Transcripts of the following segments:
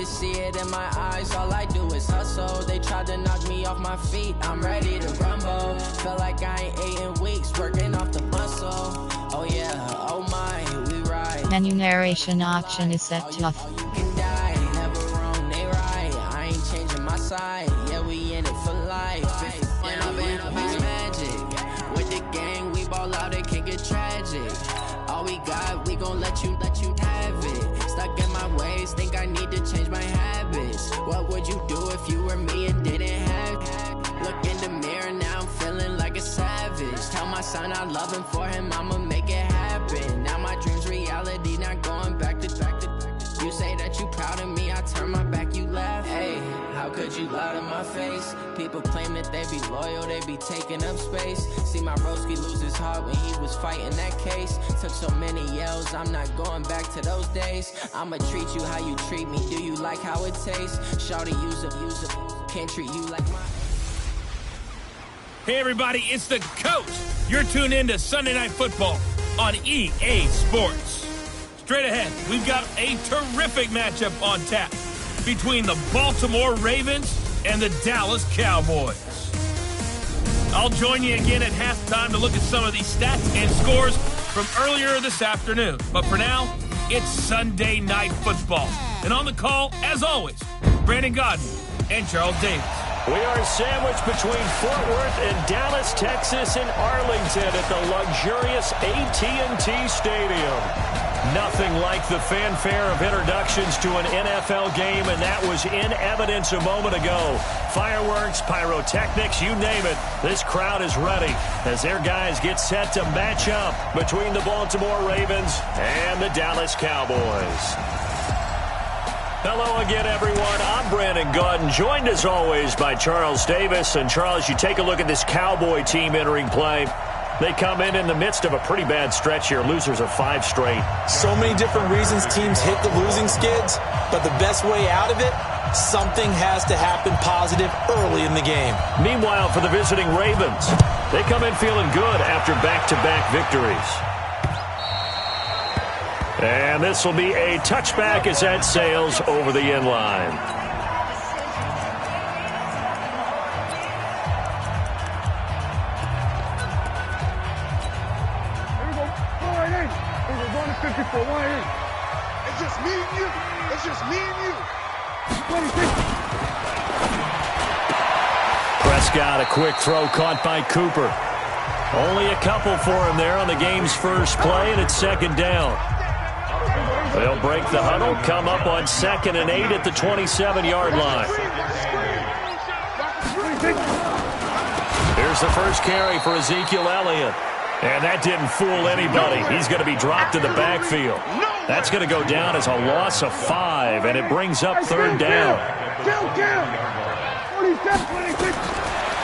see it in my eyes, all I do is hustle. They tried to knock me off my feet, I'm ready to rumble. Feel like I ain't ate in weeks, working off the muscle. Oh yeah, oh my, we ride. Menu narration option is set to off. You can die, never wrong, they right. I ain't changing my side, yeah, we in it for life. When I'm in a bitch magic, with the gang, we ball out, it can get tragic. All we got, we gon' let you have it. Stuck in my ways, think I need to change my habits. What would you do if you were me and didn't have it? Look in the mirror, now I'm feeling like a savage. Tell my son I love him, for him I'ma make it happen. Now my dream's reality, not going back to. You say that you proud of me, I turn my back, you laugh. Hey, how could you lie to my face? People claim that they be loyal, they be taking up space. See my broski lose his heart when he was fighting that case. Took so many yells, I'm not going back to those days. I'ma treat you how you treat me, do you like how it tastes? Shawty, use up, can't treat you like my... Hey everybody, it's the coach. You're tuned in to Sunday Night Football on EA Sports. Straight ahead, we've got a terrific matchup on tap between the Baltimore Ravens and the Dallas Cowboys. I'll join you again at halftime to look at some of these stats and scores from earlier this afternoon. But for now, it's Sunday Night Football. And on the call, as always, Brandon Godden and Charles Davis. We are sandwiched between Fort Worth and Dallas, Texas, and Arlington at the luxurious AT&T Stadium. Nothing like the fanfare of introductions to an NFL game, and that was in evidence a moment ago. Fireworks, pyrotechnics, you name it. This crowd is ready as their guys get set to match up between the Baltimore Ravens and the Dallas Cowboys. Hello again, everyone. I'm Brandon Godden, joined as always by Charles Davis. And Charles, you take a look at this Cowboy team entering play. They come in the midst of a pretty bad stretch here, losers of 5 straight. So many different reasons teams hit the losing skids, but the best way out of it, something has to happen positive early in the game. Meanwhile, for the visiting Ravens, they come in feeling good after back-to-back victories. And this will be a touchback as that sails over the end line. For one in. It's just me and you. It's just me and you. 26. Prescott, a quick throw caught by Cooper. Only a couple for him there on the game's first play, and it's second down. They'll break the huddle, come up on 2nd and 8 at the 27-yard line. Here's the first carry for Ezekiel Elliott. And that didn't fool anybody. He's going to be dropped in the backfield. That's going to go down as a loss of 5, and it brings up 3rd down.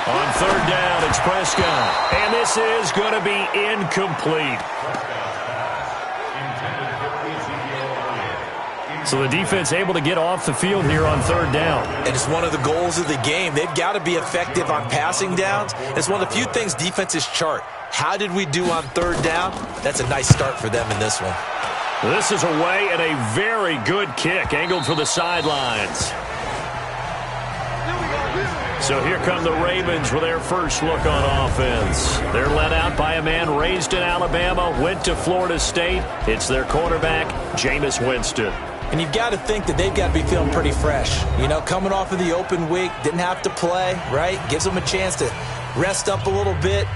On 3rd down, it's Prescott. And this is going to be incomplete. So the defense able to get off the field here on 3rd down. And it's one of the goals of the game. They've got to be effective on passing downs. It's one of the few things defenses chart. How did we do on 3rd down? That's a nice start for them in this one. This is away and a very good kick angled for the sidelines. So here come the Ravens with their first look on offense. They're led out by a man raised in Alabama, went to Florida State. It's their quarterback, Jameis Winston. And you've got to think that they've got to be feeling pretty fresh. You know, coming off of the open week, didn't have to play, right? Gives them a chance to rest up a little bit.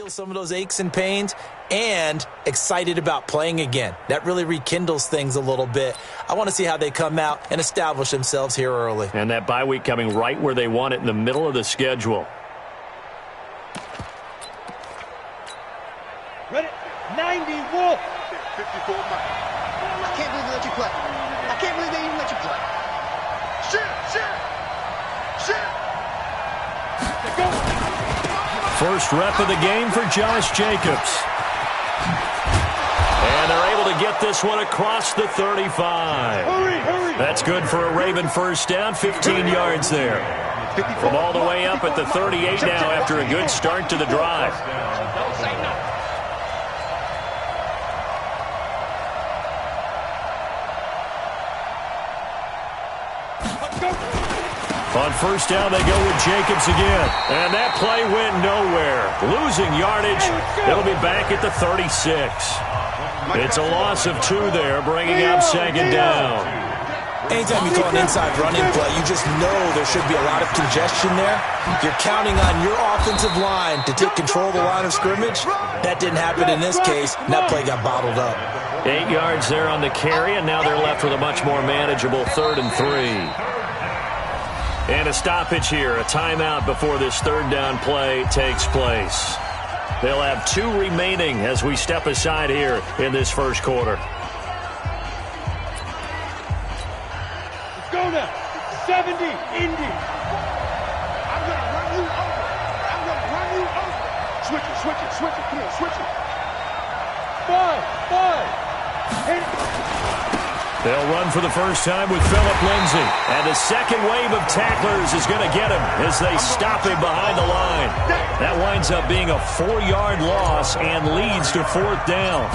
Feel some of those aches and pains and excited about playing again. That really rekindles things a little bit. I want to see how they come out and establish themselves here early. And that bye week coming right where they want it, in the middle of the schedule. Ready? 90, Wolf. 54 miles. I can't believe they let you play. I can't believe they even let you play. Shit. Go. First rep of the game for Josh Jacobs. And they're able to get this one across the 35. Hurry. That's good for a Raven first down, 15 yards there. From all the way up at the 38 now after a good start to the drive. On first down, they go with Jacobs again. And that play went nowhere. Losing yardage. It'll be back at the 36. It's a loss of 2 there, bringing up second down. Anytime you call an inside running play, you just know there should be a lot of congestion there. You're counting on your offensive line to take control of the line of scrimmage. That didn't happen in this case, and that play got bottled up. 8 yards there on the carry, and now they're left with a much more manageable 3rd and 3. And a stoppage here, a timeout before this third down play takes place. They'll have 2 remaining as we step aside here in this first quarter. Let's go now. 70, Indy. I'm going to run you over. Switch it. Come on, switch it. 5. Hit it. They'll run for the first time with Phillip Lindsay. And the second wave of tacklers is going to get him as they stop him behind the line. That winds up being a 4-yard loss and leads to 4th down.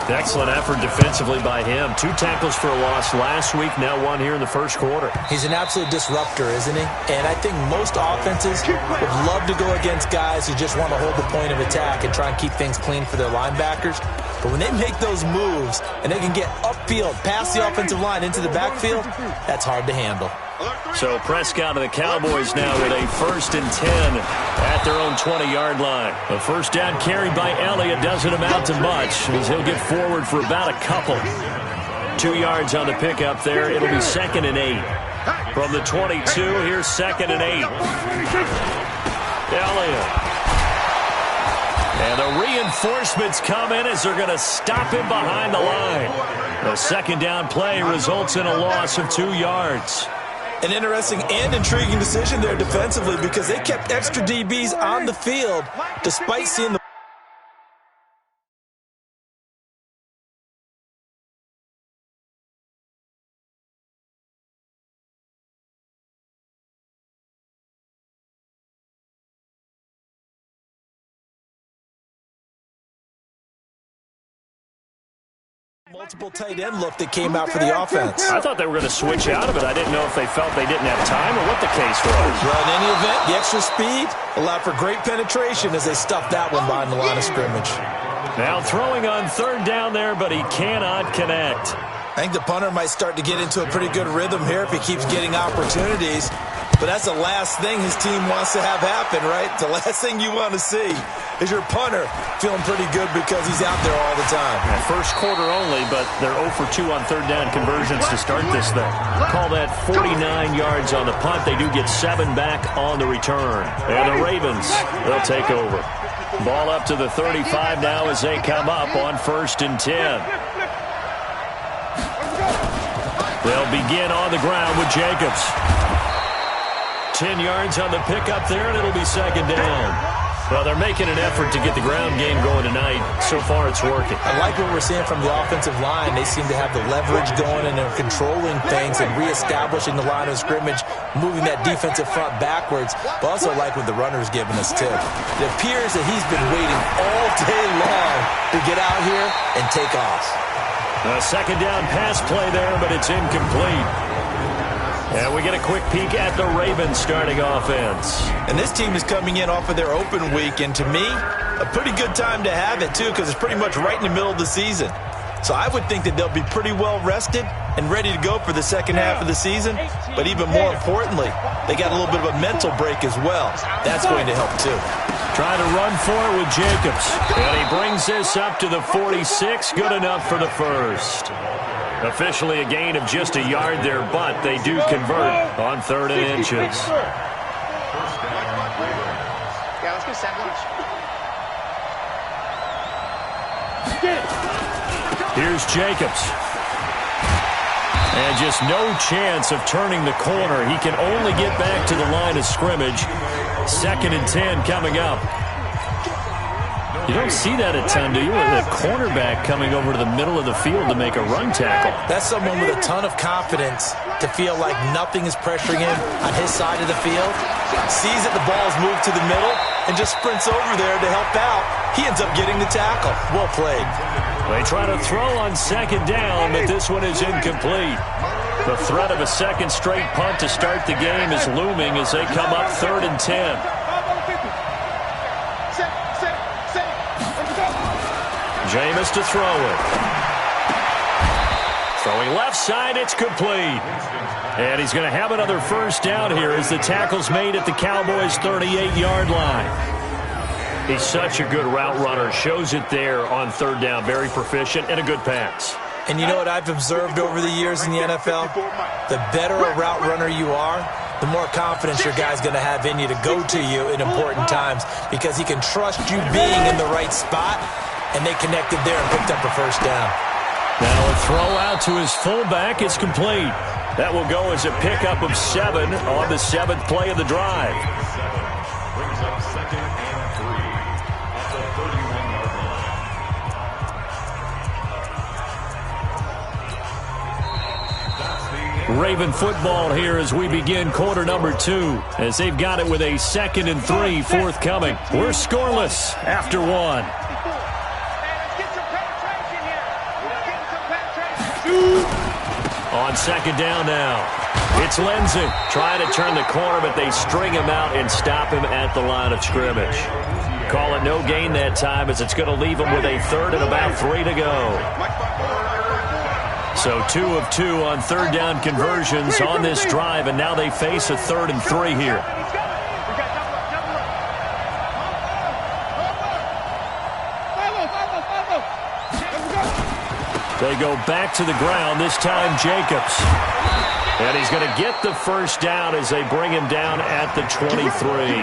Excellent effort defensively by him. 2 tackles for a loss last week, now 1 here in the first quarter. He's an absolute disruptor, isn't he? And I think most offenses would love to go against guys who just want to hold the point of attack and try and keep things clean for their linebackers. But when they make those moves and they can get upfield, past the offensive line into the backfield, that's hard to handle. So Prescott and the Cowboys now with a 1st and 10 at their own 20-yard line. A first down carry by Elliott doesn't amount to much as he'll get forward for about a couple. 2 yards on the pickup there. It'll be 2nd and 8. From the 22, here's 2nd and 8. Elliott. And the reinforcements come in as they're going to stop him behind the line. The second down play results in a loss of 2 yards. An interesting and intriguing decision there defensively because they kept extra DBs on the field despite seeing the multiple tight end look that came out for the offense. I thought they were going to switch out of it. I didn't know if they felt they didn't have time or what the case was. Well, in any event, the extra speed allowed for great penetration as they stuffed that one behind the line of scrimmage. Now throwing on 3rd down there, but he cannot connect. I think the punter might start to get into a pretty good rhythm here if he keeps getting opportunities. But that's the last thing his team wants to have happen, right? The last thing you want to see is your punter feeling pretty good because he's out there all the time. Yeah, first quarter only, but they're 0 for 2 on 3rd down conversions to start this thing. Call that 49 yards on the punt. They do get 7 back on the return. And the Ravens, they'll take over. Ball up to the 35 now as they come up on 1st and 10. They'll begin on the ground with Jacobs. 10 yards on the pickup there, and it'll be 2nd down. Well, they're making an effort to get the ground game going tonight. So far, it's working. I like what we're seeing from the offensive line. They seem to have the leverage going, and they're controlling things and reestablishing the line of scrimmage, moving that defensive front backwards. But also like what the runner's giving us, too. It appears that he's been waiting all day long to get out here and take off. A 2nd down pass play there, but it's incomplete. And we get a quick peek at the Ravens starting offense. And this team is coming in off of their open week, and to me, a pretty good time to have it, too, because it's pretty much right in the middle of the season. So I would think that they'll be pretty well rested and ready to go for the second half of the season. But even more importantly, they got a little bit of a mental break as well. That's going to help too. Trying to run for it with Jacobs. And he brings this up to the 46. Good enough for the first. Officially a gain of just a yard there, but they do convert on 3rd and inches. Yeah, let's get sandwich. Here's Jacobs. And just no chance of turning the corner. He can only get back to the line of scrimmage. 2nd and 10 coming up. You don't see that a ton, do you? With a cornerback coming over to the middle of the field to make a run tackle. That's someone with a ton of confidence to feel like nothing is pressuring him on his side of the field. Sees that the ball's moved to the middle and just sprints over there to help out. He ends up getting the tackle. Well played. They try to throw on 2nd down, but this one is incomplete. The threat of a second straight punt to start the game is looming as they come up 3rd and 10. Jameis to throw it. Throwing left side, it's complete. And he's going to have another first down here as the tackle's made at the Cowboys' 38-yard line. He's such a good route runner. Shows it there on 3rd down. Very proficient and a good pass. And you know what I've observed over the years in the NFL? The better a route runner you are, the more confidence your guy's going to have in you to go to you in important times because he can trust you being in the right spot, and they connected there and picked up a first down. Now a throw out to his fullback is complete. That will go as a pickup of 7 on the 7th play of the drive. Brings up 2nd and 3 at the 31-yard line. Raven football here as we begin quarter number 2, as they've got it with a 2nd and 3 forthcoming. We're scoreless after 1. On 2nd down now. It's Lindsey trying to turn the corner, but they string him out and stop him at the line of scrimmage. Call it no gain that time as it's going to leave him with a 3rd and about 3 to go. So 2 of 2 on 3rd down conversions on this drive, and now they face a 3rd and 3 here. They go back to the ground, this time Jacobs. And he's going to get the first down as they bring him down at the 23.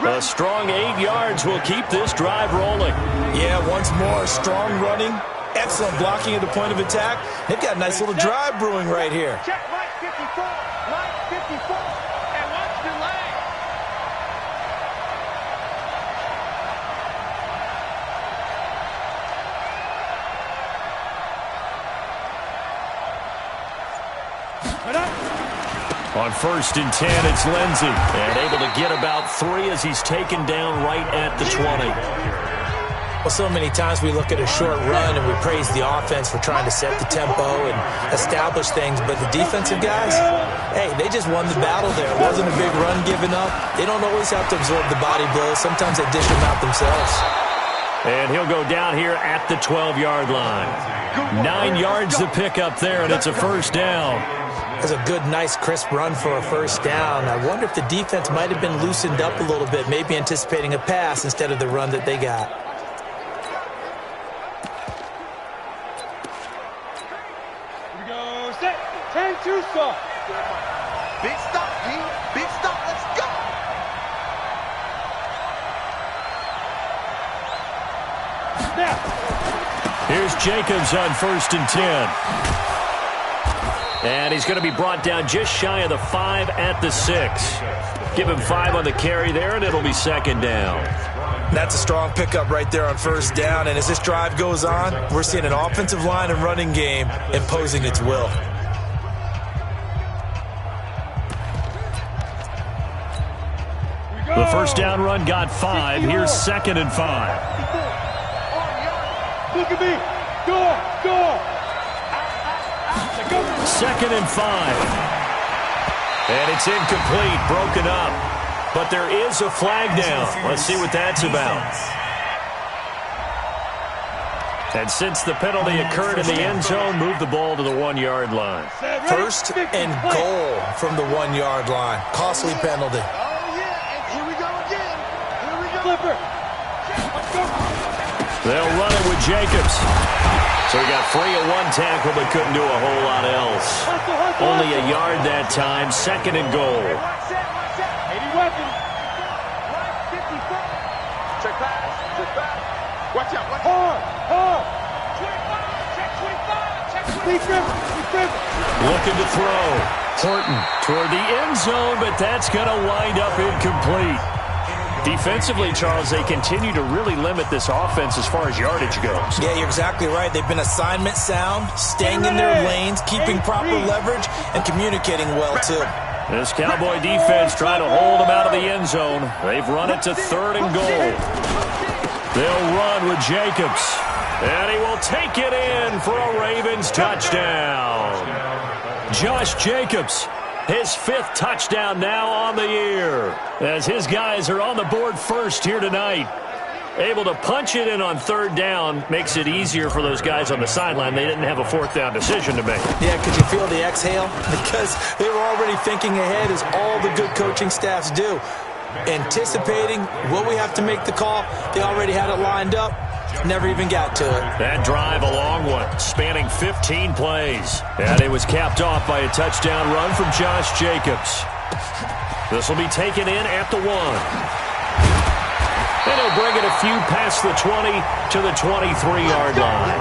A strong 8 yards will keep this drive rolling. Yeah, once more, strong running, excellent blocking at the point of attack. They've got a nice little drive brewing right here. Check Mike 54, Mike 54, and watch the leg. On 1st and 10, it's Lindsey. And able to get about 3 as he's taken down right at the 20. Well, so many times we look at a short run and we praise the offense for trying to set the tempo and establish things. But the defensive guys, hey, they just won the battle there. It wasn't a big run given up. They don't always have to absorb the body blows. Sometimes they dish them out themselves. And he'll go down here at the 12-yard line. 9 yards to pick up there, and it's a first down. That's a good, nice, crisp run for a first down. I wonder if the defense might have been loosened up a little bit, maybe anticipating a pass instead of the run that they got. Here we go, set, 10-2 stop. Big stop, D. Big stop, let's go. Snap. Here's Jacobs on 1st and 10. And he's going to be brought down just shy of the 5 at the 6. Give him 5 on the carry there, and it'll be 2nd down. That's a strong pickup right there on first down. And as this drive goes on, we're seeing an offensive line and running game imposing its will. The first down run got 5. Here's 2nd and 5. Look at me. Go. 2nd and 5. And it's incomplete, broken up. But there is a flag down. Let's see what that's about. And since the penalty occurred in the end zone, move the ball to the 1-yard line. First and goal from the 1-yard line. Costly penalty. Oh, yeah, and here we go again. Here we go. Flipper. Let's go. They'll run it with Jacobs. So he got free of one tackle but couldn't do a whole lot else. Only a yard that time, second and goal. 80 weapons. Check pass. Check pass. Watch out. Watch out. Hard. 25. Check 25. Check 25. Looking to throw. Horton toward the end zone, but that's going to wind up incomplete. Defensively, Charles, they continue to really limit this offense as far as yardage goes. Yeah, you're exactly right. They've been assignment sound, staying in their lanes, keeping proper leverage, and communicating well, too. This Cowboy defense trying to hold them out of the end zone. They've run it to third and goal. They'll run with Jacobs. And he will take it in for a Ravens touchdown. Josh Jacobs, his 5th touchdown now on the year, as his guys are on the board first here tonight. Able to punch it in on third down makes it easier for those guys on the sideline. They didn't have a 4th down decision to make. Yeah, could you feel the exhale? Because they were already thinking ahead, as all the good coaching staffs do. Anticipating, will we have to make the call? They already had it lined up. Never even got to it. That drive, a long one, spanning 15 plays. And it was capped off by a touchdown run from Josh Jacobs. This will be taken in at the 1. And he'll bring it a few past the 20 to the 23-yard line.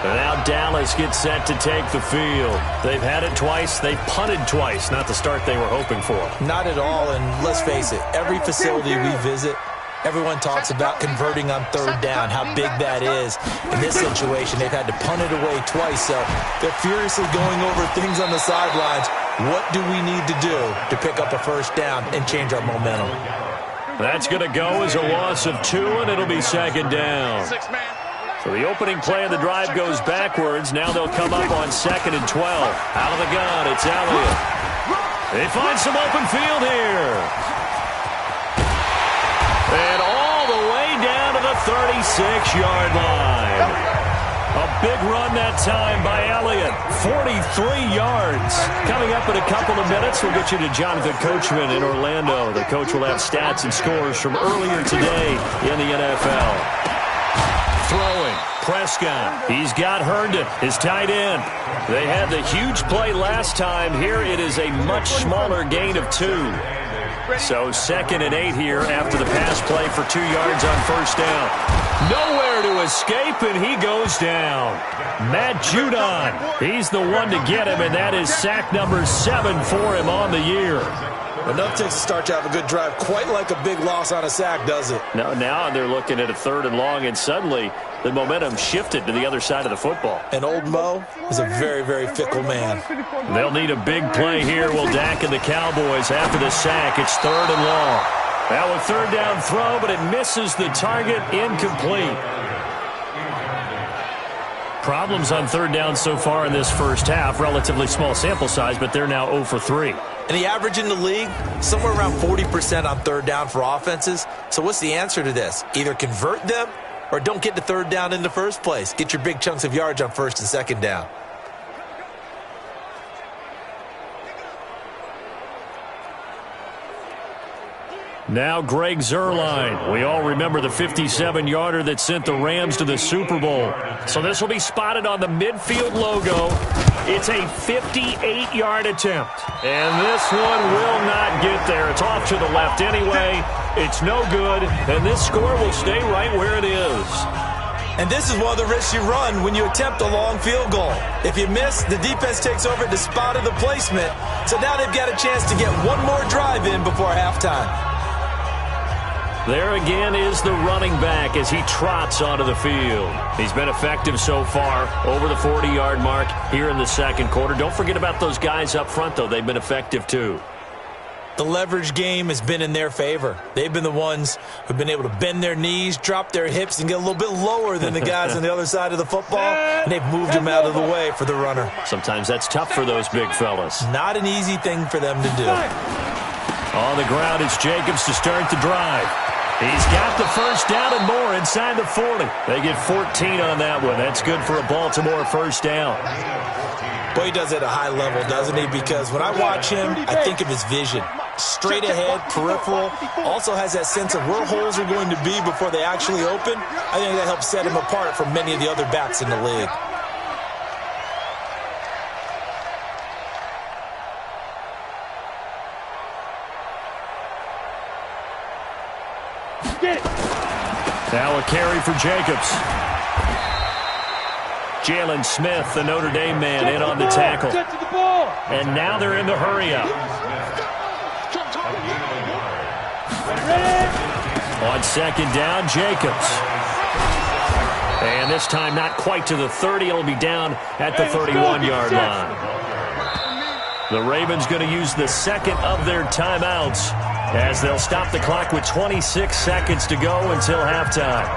And now Dallas gets set to take the field. They've had it twice. They've punted twice. Not the start they were hoping for. Not at all, and let's face it, every facility we visit, everyone talks about converting on third down, how big that is. In this situation, they've had to punt it away twice, so they're furiously going over things on the sidelines. What do we need to do to pick up a first down and change our momentum? That's going to go as a loss of 2, and it'll be second down. So the opening play of the drive goes backwards. Now they'll come up on 2nd and 12. Out of the gun, it's Elliott. They find some open field here. And all the way down to the 36-yard line. A big run that time by Elliott. 43 yards. Coming up in a couple of minutes, we'll get you to Jonathan Coachman in Orlando. The coach will have stats and scores from earlier today in the NFL. Throwing, Prescott. He's got Herndon, his tight end. They had the huge play last time. Here it is a much smaller gain of 2. So 2nd and 8 here after the pass play for 2 yards on first down. Nowhere to escape, and he goes down. Matt Judon, he's the one to get him, and that is sack number 7 for him on the year. Enough takes to start to have a good drive. Quite like a big loss on a sack, does it? No, now they're looking at a 3rd and long, and suddenly the momentum shifted to the other side of the football. And old Mo is a very, very fickle man. They'll need a big play here. Will Dak and the Cowboys after the sack. It's 3rd and long. Now a 3rd down throw, but it misses the target. Incomplete. Problems on 3rd down so far in this first half. Relatively small sample size, but they're now 0 for 3. And the average in the league, somewhere around 40% on 3rd down for offenses. So what's the answer to this? Either convert them or don't get to 3rd down in the first place. Get your big chunks of yards on 1st and 2nd down. Now Greg Zuerlein. We all remember the 57-yarder that sent the Rams to the Super Bowl. So this will be spotted on the midfield logo. It's a 58-yard attempt. And this one will not get there. It's off to the left anyway. It's no good. And this score will stay right where it is. And this is one of the risks you run when you attempt a long field goal. If you miss, the defense takes over at the spot of the placement. So now they've got a chance to get one more drive in before halftime. There again is the running back as he trots onto the field. He's been effective so far, over the 40-yard mark here in the second quarter. Don't forget about those guys up front, though. They've been effective, too. The leverage game has been in their favor. They've been the ones who've been able to bend their knees, drop their hips, and get a little bit lower than the guys on the other side of the football, and they've moved them out of the way for the runner. Sometimes that's tough for those big fellas. Not an easy thing for them to do. On the ground, it's Jacobs to start the drive. He's got the first down and more inside the 40. They get 14 on that one. That's good for a Baltimore first down. Boy, he does it at a high level, doesn't he? Because when I watch him, I think of his vision. Straight ahead, peripheral. Also has that sense of where holes are going to be before they actually open. I think that helps set him apart from many of the other backs in the league. Now a carry for Jacobs. Jalen Smith, the Notre Dame man, in on the tackle. And now they're in the hurry-up. On second down, Jacobs. And this time not quite to the 30. It'll be down at the 31-yard line. The Ravens going to use the second of their timeouts as they'll stop the clock with 26 seconds to go until halftime.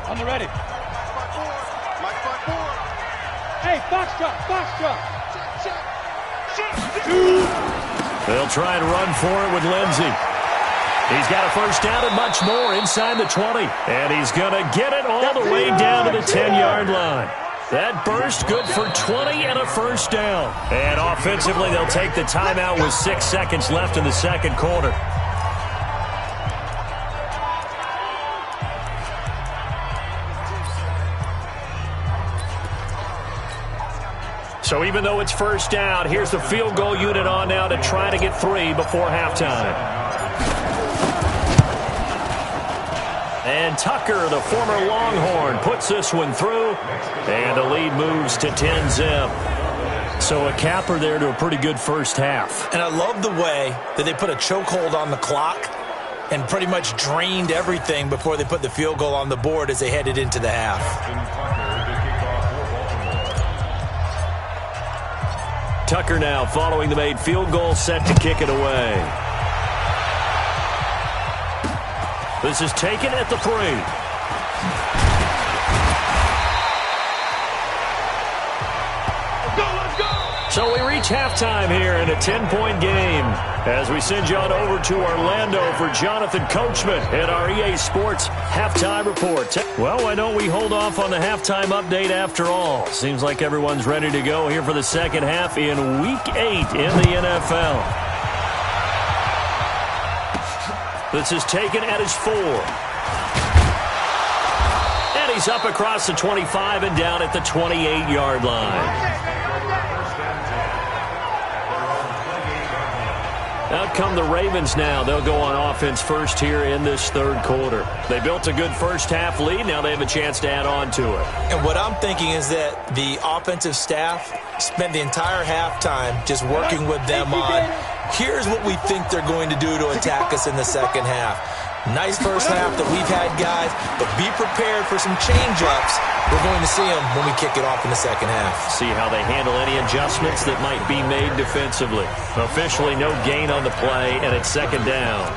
I'm ready. Hey, box drop. They'll try and run for it with Lindsey. He's got a first down and much more inside the 20. And he's going to get it all the way down to the 10-yard line. That burst good for 20 and a first down. And offensively, they'll take the timeout with 6 seconds left in the second quarter. So even though it's first down, here's the field goal unit on now to try to get 3 before halftime. And Tucker, the former Longhorn, puts this one through, and the lead moves to 10-zip. So a capper there to a pretty good first half. And I love the way that they put a chokehold on the clock and pretty much drained everything before they put the field goal on the board as they headed into the half. Tucker now following the made field goal, set to kick it away. This is taken at the 3. Let's go! So we reach halftime here in a 10-point game as we send you on over to Orlando for Jonathan Coachman at our EA Sports Halftime Report. Well, why don't we hold off on the halftime update after all? Seems like everyone's ready to go here for the second half in Week 8 in the NFL. This is taken at his 4. And he's up across the 25 and down at the 28-yard line. Out come the Ravens now. They'll go on offense first here in this third quarter. They built a good first half lead. Now they have a chance to add on to it. And what I'm thinking is that the offensive staff spent the entire halftime just working with them on, here's what we think they're going to do to attack us in the second half. Nice first half that we've had, guys, but be prepared for some change-ups. We're going to see them when we kick it off in the second half. See how they handle any adjustments that might be made defensively. Officially no gain on the play, and it's second down.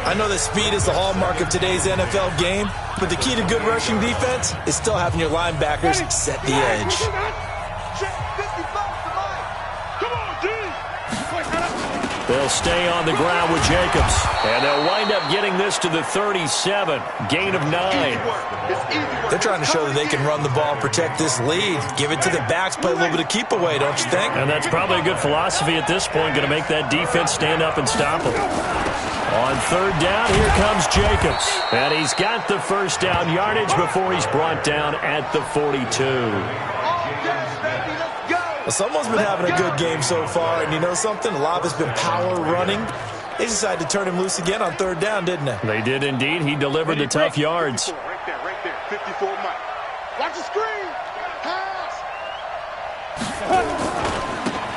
I know that speed is the hallmark of today's NFL game, but the key to good rushing defense is still having your linebackers set the edge. They'll stay on the ground with Jacobs. And they'll wind up getting this to the 37. Gain of 9. They're trying to show that they can run the ball and protect this lead. Give it to the backs, play a little bit of keep away, don't you think? And that's probably a good philosophy at this point. Going to make that defense stand up and stop them. On third down, here comes Jacobs. And he's got the first down yardage before he's brought down at the 42. Well, someone's been having a good game so far, and you know something? A lot of it's been power running. They decided to turn him loose again on third down, didn't they? They did indeed. He delivered the tough yards. Right there, 54 Mike. Watch the screen. Pass.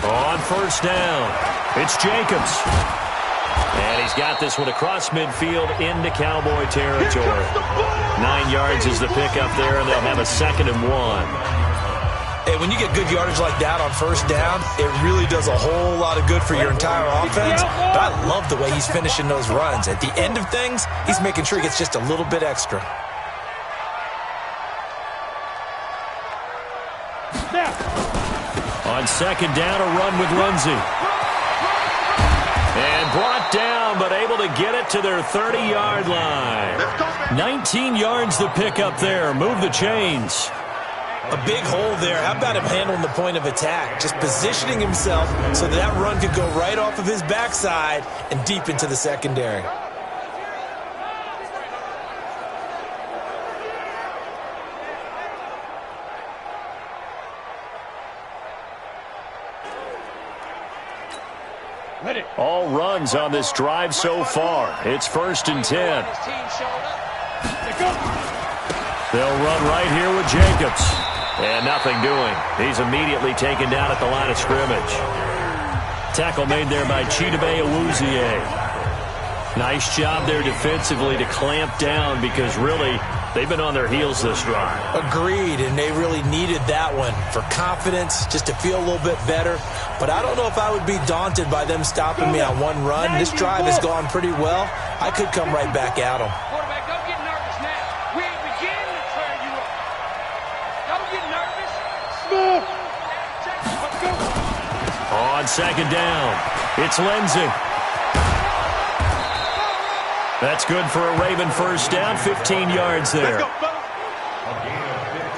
On first down, it's Jacobs. And he's got this one across midfield into Cowboy territory. 9 yards is the pickup there, and they'll have a 2nd and 1. Hey, when you get good yardage like that on first down, it really does a whole lot of good for your entire offense. But I love the way he's finishing those runs. At the end of things, he's making sure he gets just a little bit extra. On second down, a run with Lindsey. And brought down, but able to get it to their 30-yard line. 19 yards to pick up there. Move the chains. A big hole there. How about him handling the point of attack? Just positioning himself so that run could go right off of his backside and deep into the secondary. All runs on this drive so far. It's 1st and 10. They'll run right here with Jacobs. And nothing doing. He's immediately taken down at the line of scrimmage. Tackle made there by Chidobe Awuzie. Nice job there defensively to clamp down because really they've been on their heels this drive. Agreed, and they really needed that one for confidence, just to feel a little bit better. But I don't know if I would be daunted by them stopping me on one run. This drive has gone pretty well. I could come right back at them. Quarterback, don't get nervous now. We ain't beginning to turn you up. Don't get nervous. Smooth. Let's go. On second down, it's Lindsey. That's good for a Raven first down, 15 yards there.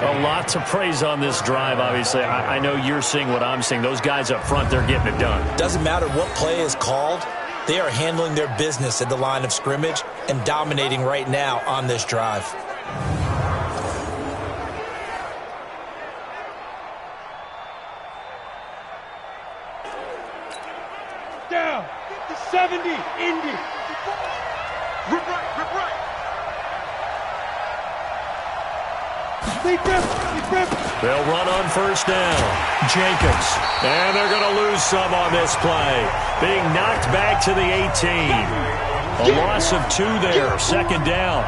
A lot to praise on this drive, obviously. I know you're seeing what I'm seeing. Those guys up front, they're getting it done. Doesn't matter what play is called. They are handling their business at the line of scrimmage and dominating right now on this drive. Down. 70. Indy. Rip right. Rip right. They'll run on first down. Jacobs. And they're going to lose some on this play. Being knocked back to the 18. A loss of 2 there. Second down.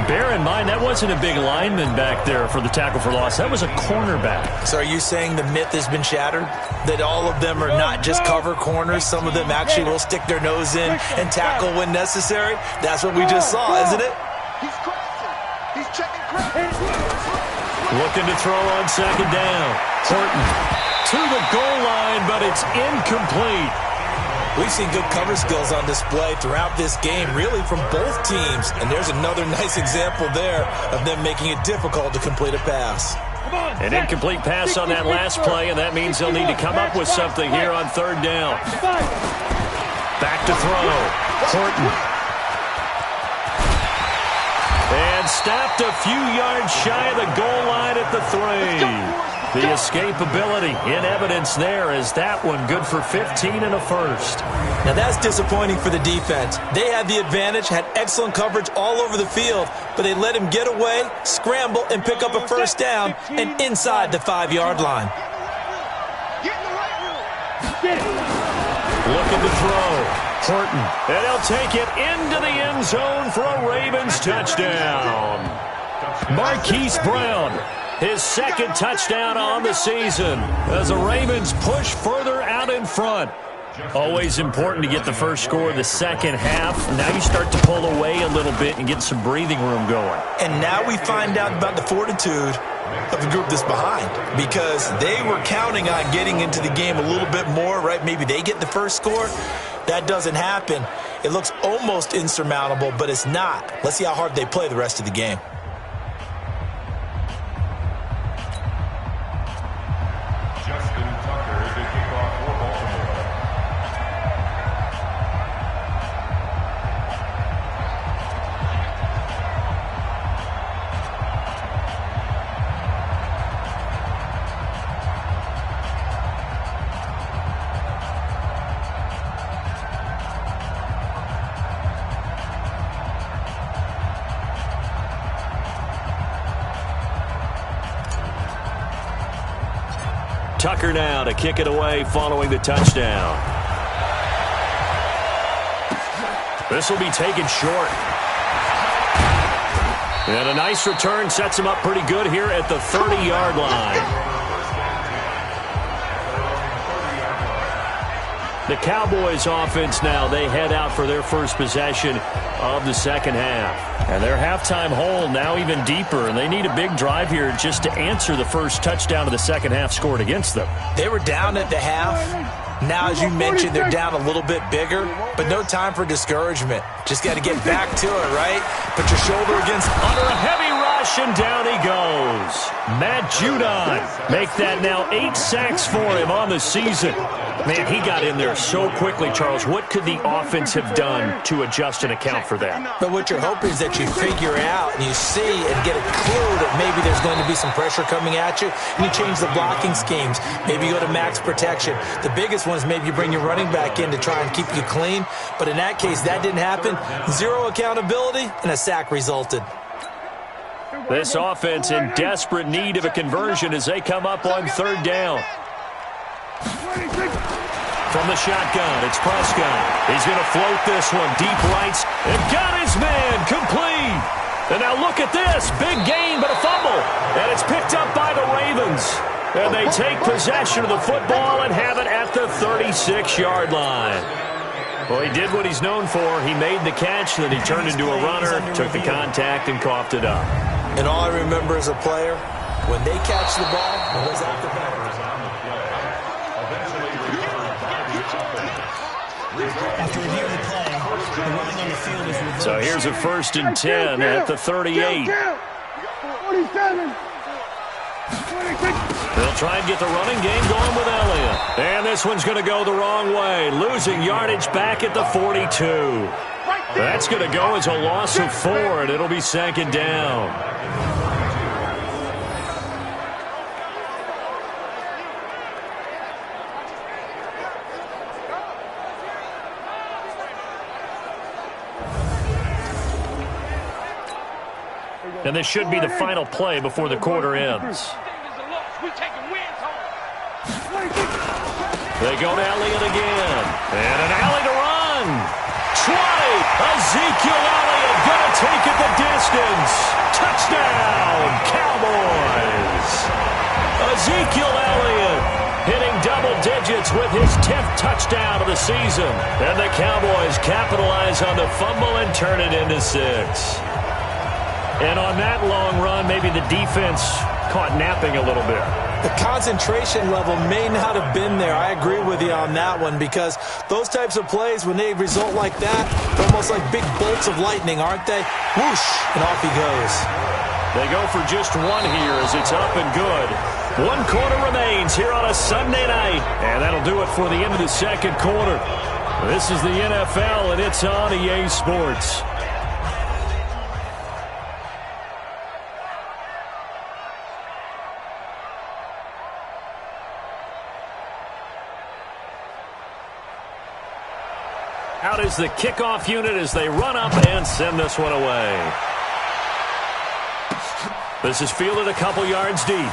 Bear in mind, that wasn't a big lineman back there for the tackle for loss. That was a cornerback. So are you saying the myth has been shattered? That all of them are not just cover corners? Some of them actually will stick their nose in and tackle when necessary? That's what we just saw, isn't it? He's crossing. He's checking crossing. Looking to throw on second down. Horton to the goal line, but it's incomplete. We've seen good cover skills on display throughout this game, really from both teams. And there's another nice example there of them making it difficult to complete a pass. An incomplete pass on that last play, and that means they'll need to come up with something here on third down. Back to throw. Horton. And stopped a few yards shy of the goal line at the 3. The escapability in evidence there as that one good for 15 and a first. Now that's disappointing for the defense. They had the advantage, had excellent coverage all over the field, but they let him get away, scramble, and pick up a first down and inside the 5-yard line. Looking to throw. Horton. And he'll take it into the end zone for a Ravens touchdown. Marquise Brown. His second touchdown on the season as the Ravens push further out in front. Always important to get the first score of the second half. Now you start to pull away a little bit and get some breathing room going. And now we find out about the fortitude of the group that's behind, because they were counting on getting into the game a little bit more, right? Maybe they get the first score. That doesn't happen. It looks almost insurmountable, but it's not. Let's see how hard they play the rest of the game. Tucker now to kick it away following the touchdown. This will be taken short. And a nice return sets him up pretty good here at the 30-yard line. The Cowboys offense now, they head out for their first possession of the second half. And their halftime hole now even deeper, and they need a big drive here just to answer the first touchdown of the second half scored against them. They were down at the half. Now, as you mentioned, they're down a little bit bigger, but no time for discouragement. Just got to get back to it, right? Put your shoulder against... Under a heavy rush, and down he goes. Matt Judon make that now 8 sacks for him on the season. Man, he got in there so quickly, Charles. What could the offense have done to adjust and account for that? But what you're hoping is that you figure out and you see and get a clue that maybe there's going to be some pressure coming at you, and you change the blocking schemes. Maybe you go to max protection. The biggest one is maybe you bring your running back in to try and keep you clean. But in that case, that didn't happen. Zero accountability, and a sack resulted. This offense in desperate need of a conversion as they come up on third down. From the shotgun, it's Prescott. He's going to float this one deep right and got his man complete. And now look at this. Big gain, but a fumble. And it's picked up by the Ravens. And they take possession of the football and have it at the 36-yard line. Well, he did what he's known for. He made the catch, then he turned into a runner, took the contact, and coughed it up. And all I remember as a player, when they catch the ball, it was after back. After reviewing the play, the running on the field is reversed. So here's a 1st and 10 at the 38. 47. They'll try and get the running game going with Elliott. And this one's going to go the wrong way, losing yardage back at the 42. That's going to go as a loss of 4, and it'll be 2nd down. And this should be the final play before the quarter ends. They go to Elliott again. And an alley to run. 20. Ezekiel Elliott going to take it the distance. Touchdown, Cowboys. Ezekiel Elliott hitting double digits with his 10th touchdown of the season. And the Cowboys capitalize on the fumble and turn it into 6. And on that long run, maybe the defense caught napping a little bit. The concentration level may not have been there. I agree with you on that one, because those types of plays, when they result like that, they're almost like big bolts of lightning, aren't they? Whoosh, and off he goes. They go for just one here as it's up and good. 1 quarter remains here on a Sunday night. And that'll do it for the end of the second quarter. This is the NFL, and it's on EA Sports. Out is the kickoff unit as they run up and send this one away. This is fielded a couple yards deep.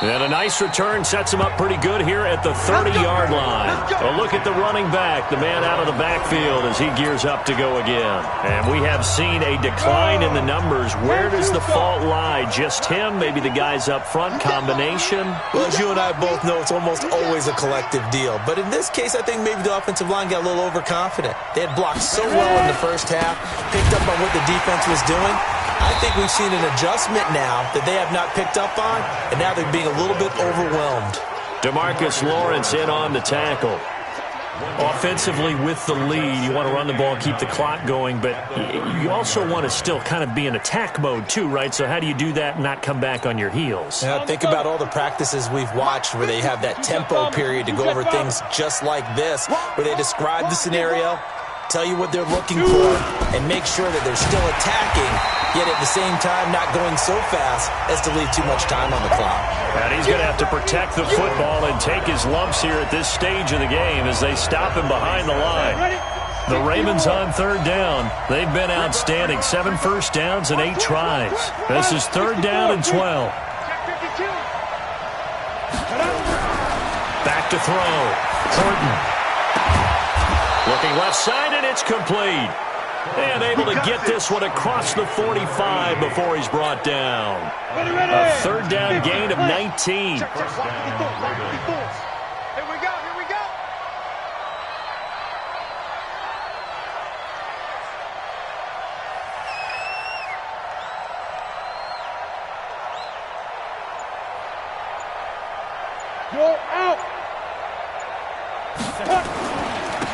And a nice return sets him up pretty good here at the 30-yard line. A look at the running back, the man out of the backfield as he gears up to go again. And we have seen a decline in the numbers. Where does the fault lie? Just him? Maybe the guys up front? Combination? Well, as you and I both know, it's almost always a collective deal. But in this case, I think maybe the offensive line got a little overconfident. They had blocked so well in the first half, picked up on what the defense was doing. I think we've seen an adjustment now that they have not picked up on, and now they're being a little bit overwhelmed. DeMarcus Lawrence in on the tackle. Offensively with the lead, you want to run the ball, keep the clock going, but you also want to still kind of be in attack mode too, right? So how do you do that and not come back on your heels? Now, think about all the practices we've watched where they have that tempo period to go over things just like this, where they describe the scenario, tell you what they're looking for, and make sure that they're still attacking, yet at the same time not going so fast as to leave too much time on the clock. And he's going to have to protect the football and take his lumps here at this stage of the game as they stop him behind the line. The Ravens on third down. They've been outstanding. 7 first downs and 8 tries. This is 3rd down and 12. Back to throw. Horton. Looking left side, and it's complete. And able to get this one across the 45 before he's brought down. A 3rd down gain of 19. You're out.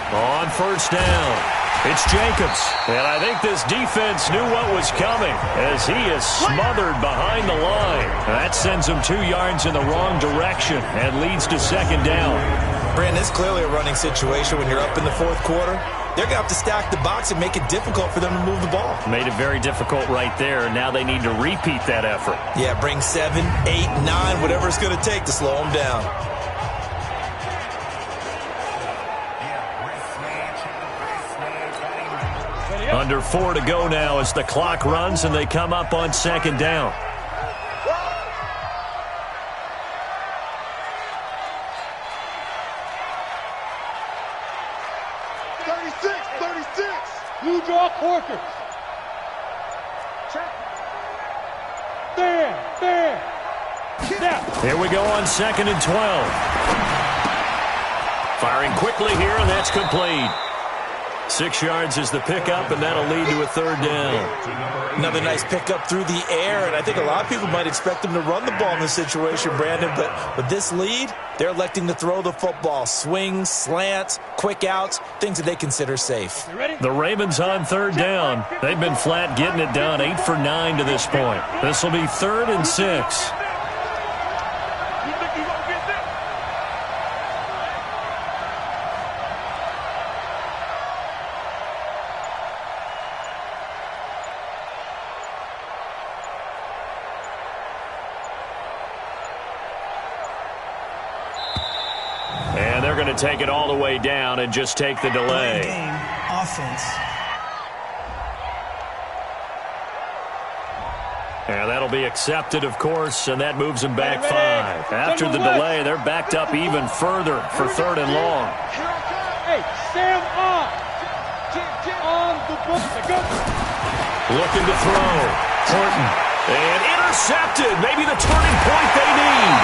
On first down, it's Jacobs. And I think this defense knew what was coming as he is smothered behind the line. That sends him 2 yards in the wrong direction and leads to second down. Brandon, it's clearly a running situation when you're up in the fourth quarter. They're going to have to stack the box and make it difficult for them to move the ball. Made it very difficult right there. Now they need to repeat that effort. Yeah, bring 7, 8, 9, whatever it's going to take to slow them down. Under 4 to go now as the clock runs and they come up on second down. You draw Corker. There. Now. Here we go on 2nd and 12. Firing quickly here, and that's complete. 6 yards is the pickup, and that'll lead to a third down. Another nice pickup through the air, and I think a lot of people might expect them to run the ball in this situation, Brandon, but with this lead, they're electing to throw the football. Swings, slants, quick outs, things that they consider safe. The Ravens on third down. They've been flat getting it done, 8 for 9 to this point. This will be 3rd and 6. And they're going to take it all the way down and just take the delay. Game offense. And that'll be accepted, of course, and that moves them back 5. After the delay, they're backed up even further for 3rd and long. Hey, Sam on the book. Looking to throw. Horton. And intercepted. Maybe the turning point they need.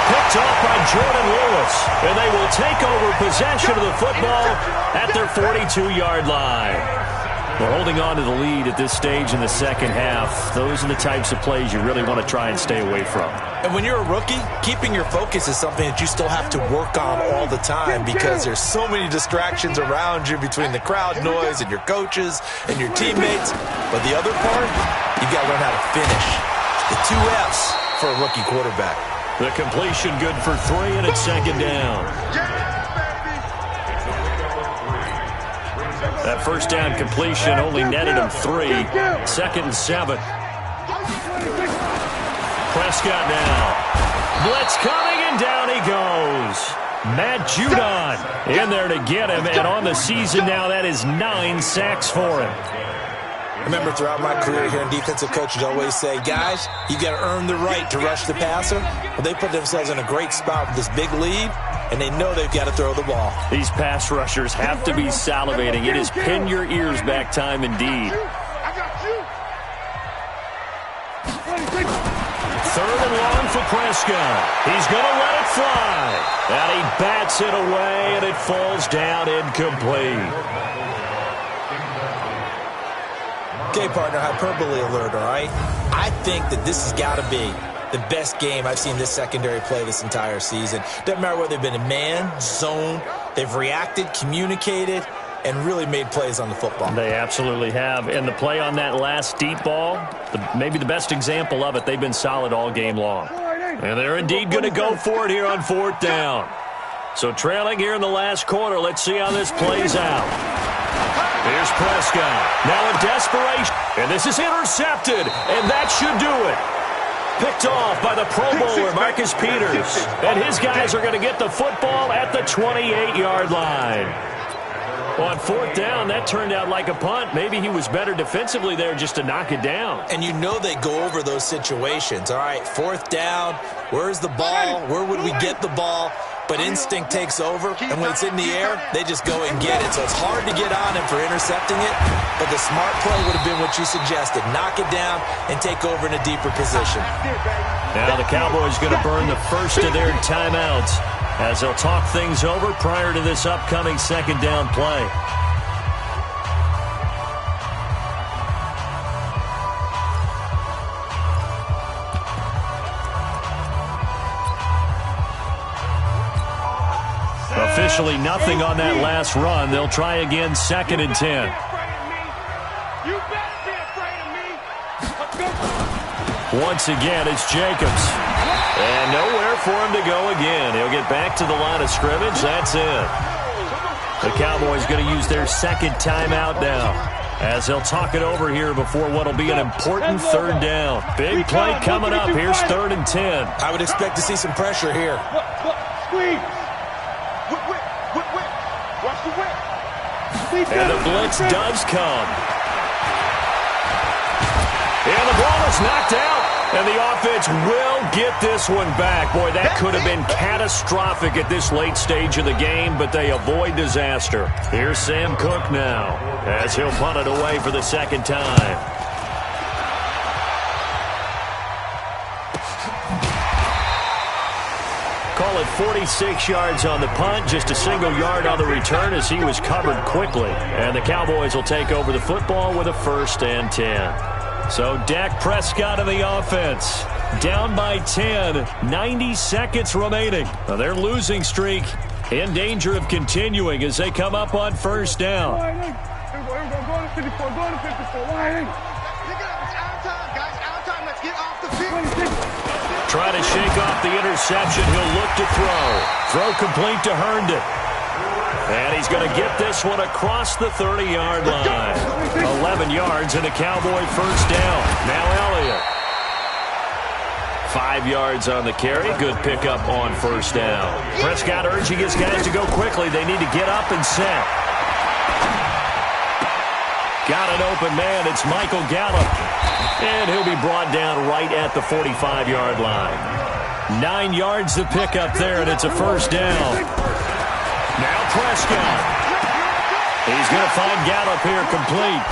Picked off by Jordan Lewis. And they will take over possession of the football at their 42-yard line. We're holding on to the lead at this stage in the second half. Those are the types of plays you really want to try and stay away from. And when you're a rookie, keeping your focus is something that you still have to work on all the time because there's so many distractions around you between the crowd noise and your coaches and your teammates. But the other part, you've got to learn how to finish. The 2 F's for a rookie quarterback. The completion good for 3, and it's second down. That first down completion only netted him 3. 2nd and 7. Prescott now. Blitz coming, and down he goes. Matt Judon in there to get him, and on the season now, that is 9 sacks for him. I remember throughout my career hearing defensive coaches always say, guys, you got to earn the right to rush the passer. Well, they put themselves in a great spot with this big lead, and they know they've got to throw the ball. These pass rushers have to be salivating. It is pin your ears back time indeed. 3rd and long for Prescott. He's going to let it fly. And he bats it away, and it falls down incomplete. Okay, partner, hyperbole alert, all right? I think that this has got to be the best game I've seen this secondary play this entire season. Doesn't matter whether they've been in man, zone, they've reacted, communicated, and really made plays on the football. They absolutely have. And the play on that last deep ball, maybe the best example of it, they've been solid all game long. And they're indeed going to go for it here on 4th down. So trailing here in the last quarter, let's see how this plays out. Here's Prescott. Now in desperation. And this is intercepted. And that should do it. Picked off by the Pro Bowler, Marcus Peters. And his guys are going to get the football at the 28-yard line. On 4th down, that turned out like a punt. Maybe he was better defensively there just to knock it down. And you know they go over those situations. All right, 4th down. Where's the ball? Where would we get the ball? But instinct takes over, and when it's in the air, they just go and get it. So it's hard to get on him for intercepting it, but the smart play would have been what you suggested. Knock it down and take over in a deeper position. Now the Cowboys going to burn the first of their timeouts as they'll talk things over prior to this upcoming 2nd down play. Officially nothing on that last run. They'll try again, 2nd and 10. You better be afraid of me. Once again, it's Jacobs. And nowhere for him to go again. He'll get back to the line of scrimmage. That's it. The Cowboys going to use their second timeout now, as they'll talk it over here before what will be an important 3rd down. Big play coming up. Here's 3rd and 10. I would expect to see some pressure here. Squeeze. Whip. Watch the whip. And the blitz does come. And the ball is knocked out. And the offense will get this one back. Boy, that could have been catastrophic at this late stage of the game, but they avoid disaster. Here's Sam Cook now, as he'll punt it away for the 2nd time. Call it 46 yards on the punt, just a single yard on the return as he was covered quickly. And the Cowboys will take over the football with a 1st and 10. So Dak Prescott of the offense, down by 10, 90 seconds remaining. Now their losing streak in danger of continuing as they come up on 1st down. Try to shake off the interception. He'll look to throw. Throw complete to Herndon. And he's going to get this one across the 30-yard line. 11 yards and a Cowboy 1st down. Now Elliott. 5 yards on the carry. Good pickup on 1st down. Prescott urging his guys to go quickly. They need to get up and set. Got an open man. It's Michael Gallup. And he'll be brought down right at the 45-yard line. 9 yards to pick up there, and it's a 1st down. Now Prescott. He's going to find Gallup here complete.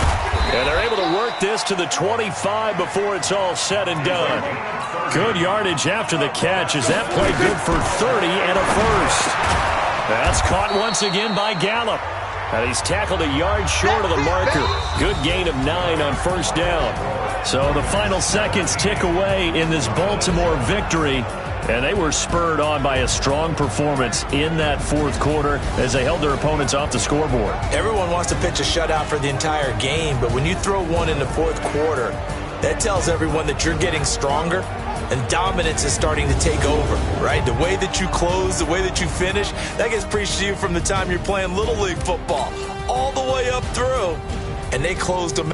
And they're able to work this to the 25 before it's all said and done. Good yardage after the catch as that play good for 30 and a 1st. That's caught once again by Gallup. And he's tackled a yard short of the marker. Good gain of 9 on 1st down. So the final seconds tick away in this Baltimore victory. And they were spurred on by a strong performance in that 4th quarter as they held their opponents off the scoreboard. Everyone wants to pitch a shutout for the entire game, but when you throw one in the 4th quarter, that tells everyone that you're getting stronger and dominance is starting to take over, right? The way that you close, the way that you finish, that gets preached to you from the time you're playing Little League football all the way up through, and they closed them.